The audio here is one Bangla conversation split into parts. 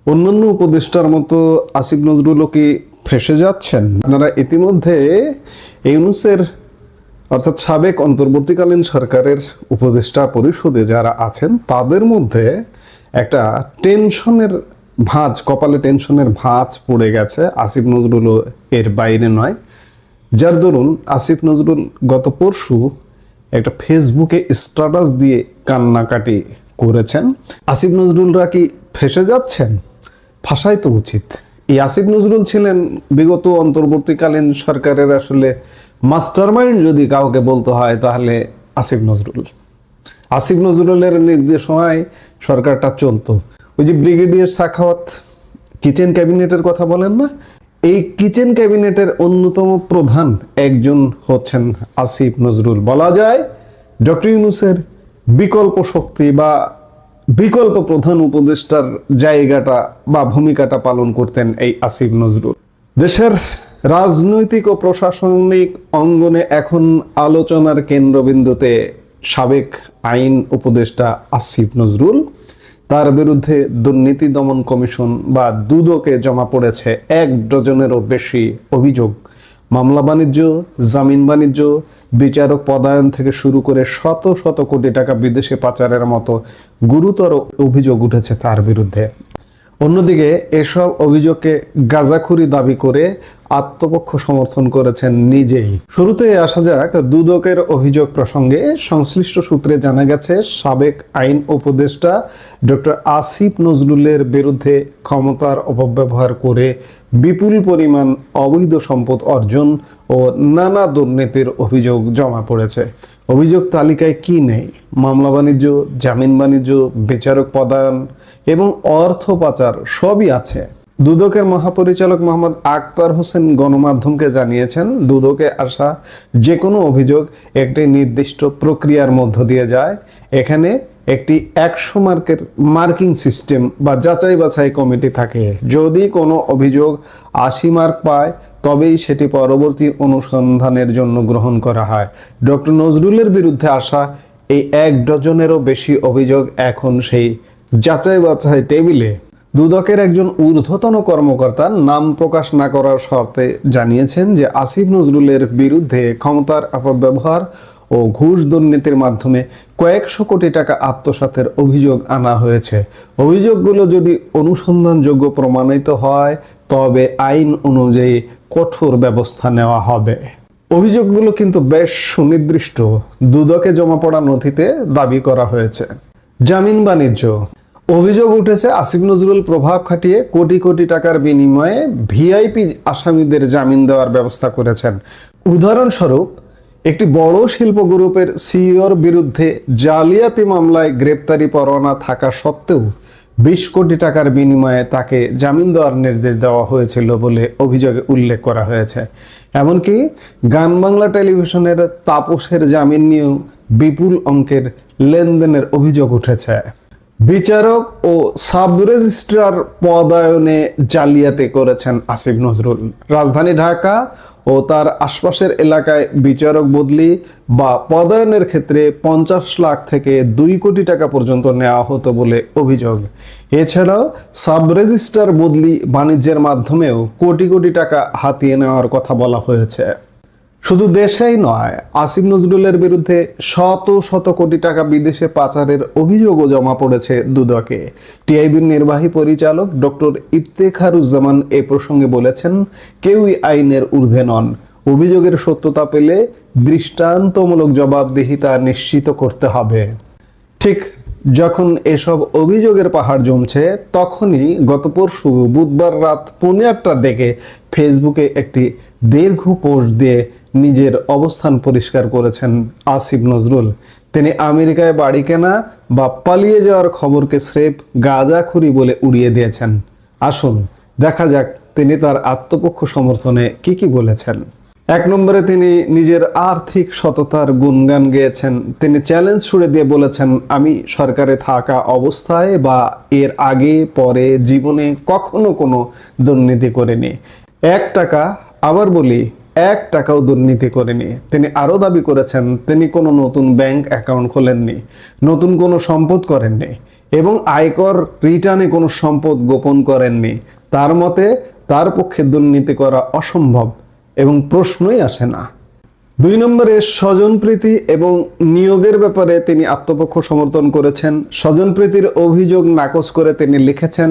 অন্যান্য উপদেষ্টার মতো আসিফ নজরুলও কি ফেঁসে যাচ্ছেন? আপনারা ইতিমধ্যে ইউনূসের অর্থাৎ সাবেক অন্তর্বর্তীকালীন সরকারের উপদেষ্টা পরিষদে যারা আছেন তাদের মধ্যে একটা টেনশনের ভাঁজ, কপালে টেনশনের ভাঁজ পড়ে গেছে। আসিফ নজরুলও এর বাইরে নয়। যার দরুন আসিফ নজরুল গত পরশু একটা ফেসবুকে স্ট্যাটাস দিয়ে কান্নাকাটি করেছেন। আসিফ নজরুলরা কি ফেঁসে যাচ্ছেন? ফাঁসাই তো উচিত। এই আসিফ নজরুল ছিলেন বিগত অন্তর্বর্তীকালীন সরকারের আসলে মাস্টারমাইন্ড যদি কাউকে বলতে হয় তাহলে আসিফ নজরুল। আসিফ নজরুলের নির্দেশনায় সরকারটা চলতো। ওই যে ব্রিগেডিয়ার সাখাওয়াত কিচেন ক্যাবিনেটের কথা বলেন না, এই কিচেন ক্যাবিনেটের অন্যতম প্রধান একজন হচ্ছেন আসিফ নজরুল। বলা যায় ডক্টর ইউনূসের বিকল্প শক্তি বা বিকল্প প্রধান উপদেষ্টার জায়গাটা বা ভূমিকাটা পালন করতেন এই আসিফ নজরুল। দেশের রাজনৈতিক ও প্রশাসনিক অঙ্গনে এখন আলোচনার কেন্দ্রবিন্দুতে সাবেক আইন উপদেষ্টা আসিফ নজরুল। তার বিরুদ্ধে দুর্নীতি দমন কমিশন বা দুদকে জমা পড়েছে 1 ডজনেরও বেশি অভিযোগ। মামলা বাণিজ্য, জামিন বাণিজ্য, বিচারক পদায়ন থেকে শুরু করে শত শত কোটি টাকা বিদেশে পাচারের মতো গুরুতর অভিযোগ উঠেছে তার বিরুদ্ধে। অন্যদিকে এসব অভিযোগকে গাঁজাখুরি দাবি করে আত্মপক্ষ সমর্থন করেছেন নিজেই। শুরুতে আসা যাক দুদকের অভিযোগ প্রসঙ্গে। সংশ্লিষ্ট সূত্রে জানা গেছে সাবেক আইন উপদেষ্টা ডক্টর আসিফ নজরুলের বিরুদ্ধে ক্ষমতার অপব্যবহার করে বিপুল পরিমাণ অবৈধ সম্পদ অর্জন ও নানা দুর্নীতির অভিযোগ জমা পড়েছে। অভিযোগ তালিকায় কি নেই? মামলা বাণিজ্য, জামিন বাণিজ্য, বিচারক পদায়ন এবং অর্থ পাচার সবই আছে। দুদকের মহাপরিচালক মোহাম্মদ আখতার হোসেন গণমাধ্যমকে জানিয়েছেন, দুদকে আসা যে কোনো অভিযোগ একটি নির্দিষ্ট প্রক্রিয়ার মধ্য দিয়ে যায়। এখানে একটি 100 মার্কের মার্কিং সিস্টেম বা যাচাই বাছাই কমিটি থাকে। যদি কোনো অভিযোগ 80 মার্ক পায় তবেই সেটি পরবর্তী অনুসন্ধানের জন্য গ্রহণ করা হয়। ডক্টর নজরুলের বিরুদ্ধে আসা এই 1 ডজনেরও বেশি অভিযোগ এখন সেই যাচাই বাছাই টেবিলে। দুদকের একজন ঊর্ধ্বতন কর্মকর্তা নাম প্রকাশ না করার শর্তে জানিয়েছেন যে আসিফ নজরুলের বিরুদ্ধে ক্ষমতার অপব্যবহার ও ঘুষ দুর্নীতির মাধ্যমে কয়েকশো কোটি টাকা আত্মসাতের অভিযোগ আনা হয়েছে। অভিযোগগুলো যদি অনুসন্ধানযোগ্য প্রমাণিত হয় তবে আইন অনুযায়ী কঠোর ব্যবস্থা নেওয়া হবে। অভিযোগগুলো কিন্তু বেশ সুনির্দিষ্ট। দুদকে জমা পড়া নথিতে দাবি করা হয়েছে। জামিন বাণিজ্য অভিযোগ উঠেছে আসিফ নজরুল প্রভাব খাটিয়ে কোটি কোটি টাকার বিনিময়ে ভিআইপি আসামিদের জামিন দেওয়ার ব্যবস্থা করেছেন। উদাহরণস্বরূপ, একটি বড় শিল্প গ্রুপের সিইওর বিরুদ্ধে জালিয়াতি মামলায় গ্রেপ্তারি পরোয়ানা থাকা সত্ত্বেও 20 কোটি টাকার বিনিময়ে তাকে জামিন দেওয়ার নির্দেশ দেওয়া হয়েছিল বলে অভিযোগে উল্লেখ করা হয়েছে। এমনকি গান বাংলা টেলিভিশনের তাপসের জামিন নিয়েও বিপুল অঙ্কের লেনদেনের অভিযোগ উঠেছে। বিচারক ও সাব রেজিস্ট্রার পদায়নে জালিয়াতি করেছেন আসিফ নজরুল। রাজধানী ঢাকা ও তার আশপাশের এলাকায় বিচারক বদলি বা পদায়নের ক্ষেত্রে 50 লাখ থেকে 2 কোটি টাকা পর্যন্ত নেওয়া হতো বলে অভিযোগ। এছাড়াও সাব রেজিস্ট্রার বদলি বাণিজ্যের মাধ্যমেও কোটি কোটি টাকা হাতিয়ে নেওয়ার কথা বলা হয়েছে। শুধু দেশেই নয়, আসিফ নজরুলের বিরুদ্ধে শত শত কোটি টাকা বিদেশে পাচারের অভিযোগও জমা পড়েছে দুদকে। টিআইবির নির্বাহী পরিচালক ডক্টর ইফতেখারুজ্জামান এ প্রসঙ্গে বলেছেন, কেউই আইনের ঊর্ধ্বে নন। অভিযোগের সত্যতা পেলে দৃষ্টান্তমূলক জবাবদিহিতা নিশ্চিত করতে হবে। ঠিক যখন এসব অভিযোগের পাহাড় জমছে তখনই গত পরশু বুধবার রাত 8:15টার দিকে ফেসবুকে একটি দীর্ঘ পোস্ট দিয়ে নিজের অবস্থান পরিষ্কার করেছেন আসিফ নজরুল। তিনি আমেরিকায় বাড়ি কেনা বা পালিয়ে যাওয়ার খবরকে স্রেফ গাঁজাখুরি বলে উড়িয়ে দিয়েছেন। আসুন দেখা যাক তিনি তার আত্মপক্ষ সমর্থনে কি বলেছেন। 1 নম্বরে তিনি নিজের আর্থিক সততার গুণগান গেয়েছেন। তিনি চ্যালেঞ্জ ছুড়ে দিয়ে বলেছেন, আমি সরকারে থাকা অবস্থায় বা এর আগে পরে জীবনে কখনো কোনো দুর্নীতি করিনি। 1 টাকা, আবার বলি 1 টাকাও দুর্নীতি করেনি। তিনি আরও দাবি করেছেন তিনি কোনো নতুন ব্যাংক অ্যাকাউন্ট খোলেননি, নতুন কোনো সম্পদ করেননি। এবং আয়কর রিটার্নে কোনো সম্পদ গোপন করেননি। তার মতে তার পক্ষে দুর্নীতি করা অসম্ভব এবং প্রশ্নই আসে না। 2 নম্বরে স্বজনপ্রীতি এবং নিয়োগের ব্যাপারে তিনি আত্মপক্ষ সমর্থন করেছেন। স্বজনপ্রীতির অভিযোগ নাকচ করে তিনি লিখেছেন,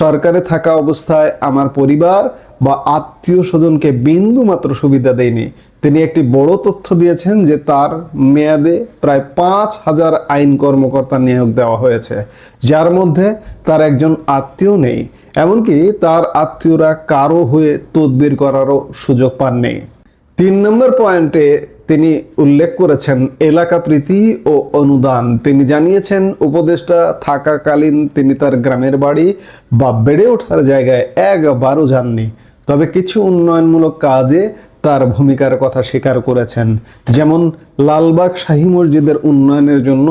সরকারে থাকা অবস্থায় আমার পরিবার বা আত্মীয় স্বজনকে বিন্দু মাত্র সুবিধা দেয়নি। তিনি একটি বড় তথ্য দিয়েছেন যে তার মেয়াদে প্রায় 5,000 আইন কর্মকর্তা নিয়োগ দেওয়া হয়েছে, যার মধ্যে তার একজন আত্মীয় নেই, এমনকি তার আত্মীয়রা কারো হয়ে তদবির করারও সুযোগ পাননি। 3 নম্বর পয়েন্টে তিনি উল্লেখ করেছেন এলাকা প্রীতি ও অনুদান। তিনি জানিয়েছেন উপদেষ্টা থাকাকালীন তিনি তার গ্রামের বাড়ি বা বেড়ে ওঠার জায়গায় একবারও যাননি, তবে কিছু উন্নয়নমূলক কাজে তার ভূমিকার কথা স্বীকার করেছেন। যেমন লালবাগ শাহী মসজিদের উন্নয়নের জন্য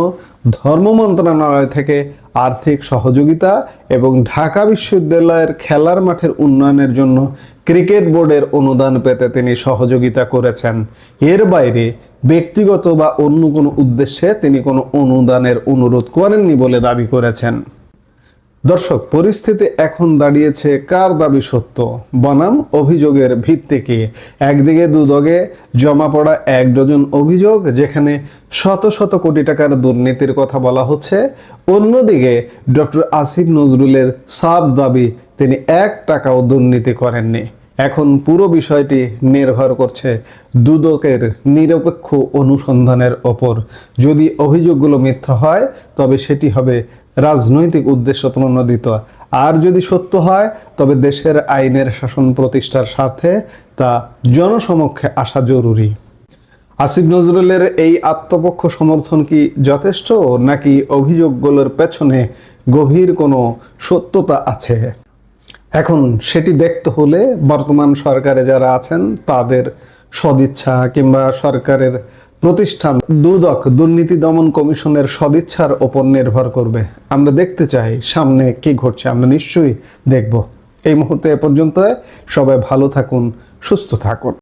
ধর্ম মন্ত্রণালয় থেকে আর্থিক সহযোগিতা এবং ঢাকা বিশ্ববিদ্যালয়ের খেলার মাঠের উন্নয়নের জন্য ক্রিকেট বোর্ডের অনুদান পেতে তিনি সহযোগিতা করেছেন। এর বাইরে ব্যক্তিগত বা অন্য কোনো উদ্দেশ্যে তিনি কোনো অনুদানের অনুরোধ করেননি বলে দাবি করেছেন। দর্শক, পরিস্থিতি এখন দাঁড়িয়েছে কার দাবি সত্য বনাম অভিযোগের ভিত্তিকে। একদিকে দুদকে জমা পড়া 1 ডজন অভিযোগ, যেখানে শত শত কোটি টাকার দুর্নীতির কথা বলা হচ্ছে। অন্যদিকে ডক্টর আসিফ নজরুলের সাফ দাবি তিনি 1 টাকাও দুর্নীতি করেননি। এখন পুরো বিষয়টি নির্ভর করছে দুদকের নিরপেক্ষ অনুসন্ধানের ওপর। যদি অভিযোগগুলো মিথ্যা হয় তবে সেটি হবে রাজনৈতিক উদ্দেশ্য প্রণোদিত, আর যদি সত্য হয় তবে দেশের আইনের শাসন প্রতিষ্ঠার স্বার্থে তা জনসমক্ষে আসা জরুরি। আসিফ নজরুলের এই আত্মপক্ষ সমর্থন কি যথেষ্ট, নাকি অভিযোগগুলোর পেছনে গভীর কোনো সত্যতা আছে? এখন সেটি দেখতে হলে বর্তমান সরকারে যারা আছেন তাদের সদিচ্ছা কিংবা সরকারের প্রতিষ্ঠান দুদক দুর্নীতি দমন কমিশনের সদিচ্ছার ওপর নির্ভর করবে। আমরা দেখতে চাই সামনে কি ঘটছে, আমরা নিশ্চয়ই দেখব। এই মুহূর্তে এ পর্যন্ত। সবাই ভালো থাকুন, সুস্থ থাকুন।